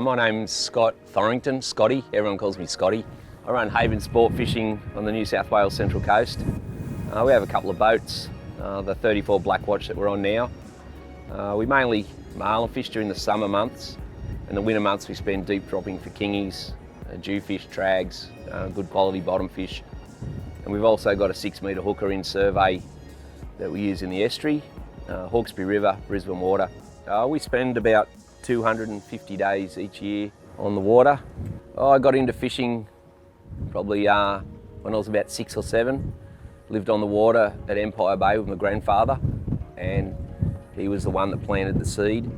My name's Scott Thorrington, Scotty. Everyone calls me Scotty. I run Haven Sport Fishing on the New South Wales Central Coast. We have a couple of boats, the 34 Blackwatch that we're on now. We mainly marlin fish during the summer months, and the winter months we spend deep dropping for kingies, jewfish, trags, good quality bottom fish. And we've also got a 6-metre hooker in survey that we use in the estuary, Hawkesbury River, Brisbane water. We spend about 250 days each year on the water. I got into fishing probably when I was about 6 or 7. Lived on the water at Empire Bay with my grandfather, and he was the one that planted the seed.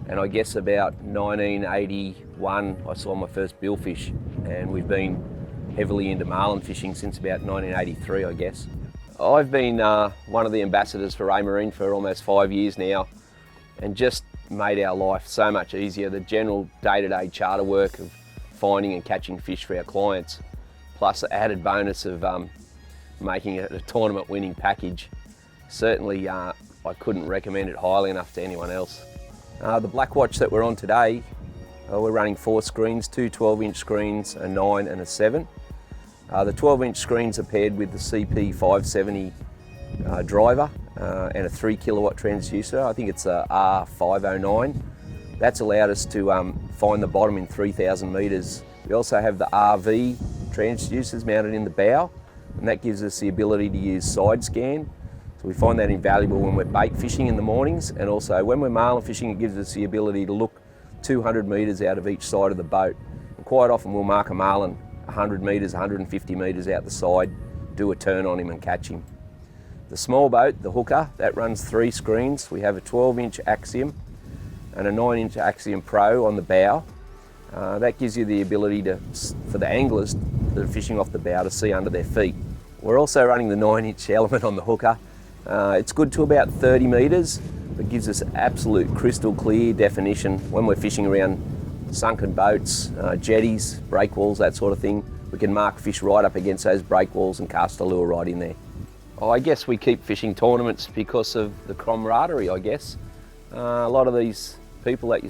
And I guess about 1981 I saw my first billfish, and we've been heavily into marlin fishing since about 1983, I guess. I've been one of the ambassadors for Raymarine for almost 5 years now, and just made our life so much easier. The general day-to-day charter work of finding and catching fish for our clients, plus the added bonus of making it a tournament-winning package. Certainly, I couldn't recommend it highly enough to anyone else. The Blackwatch that we're on today, we're running 4 screens, 2 12-inch screens, a 9 and a 7. The 12-inch screens are paired with the CP 570 driver and a 3 kilowatt transducer. I think it's a R509. That's allowed us to find the bottom in 3,000 metres. We also have the RV transducers mounted in the bow, and that gives us the ability to use side scan. So we find that invaluable when we're bait fishing in the mornings, and also when we're marlin fishing, it gives us the ability to look 200 metres out of each side of the boat. And quite often we'll mark a marlin 100 metres, 150 metres out the side, do a turn on him and catch him. The small boat, the hooker, that runs 3 screens. We have a 12-inch Axiom and a 9-inch Axiom Pro on the bow. That gives you the ability for the anglers that are fishing off the bow to see under their feet. We're also running the 9-inch element on the hooker. It's good to about 30 metres, but gives us absolute crystal clear definition when we're fishing around sunken boats, jetties, breakwalls, that sort of thing. We can mark fish right up against those breakwalls and cast a lure right in there. I guess we keep fishing tournaments because of the camaraderie, I guess. A lot of these people that you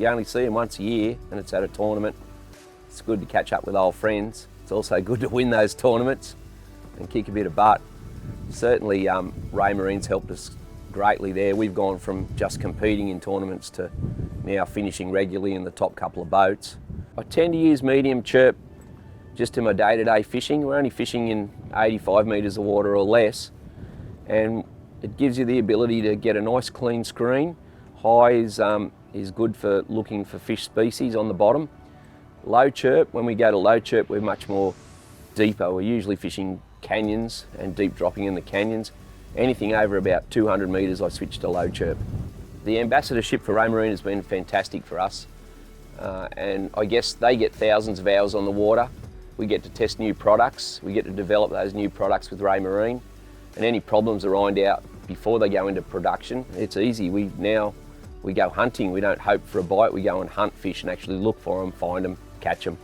only see them once a year, and it's at a tournament. It's good to catch up with old friends. It's also good to win those tournaments and kick a bit of butt. Certainly Raymarine's helped us greatly there. We've gone from just competing in tournaments to now finishing regularly in the top couple of boats. I tend to use medium CHIRP just in my day-to-day fishing. We're only fishing in 85 metres of water or less, and it gives you the ability to get a nice clean screen. High is good for looking for fish species on the bottom. Low CHIRP, when we go to low CHIRP, we're much more deeper. We're usually fishing canyons and deep dropping in the canyons. Anything over about 200 metres, I switch to low CHIRP. The ambassadorship for Raymarine has been fantastic for us, and I guess they get thousands of hours on the water. We get to test new products, we get to develop those new products with Raymarine, and any problems are ironed out before they go into production. It's easy. We go hunting. We don't hope for a bite. We go and hunt fish and actually look for them, find them, catch them.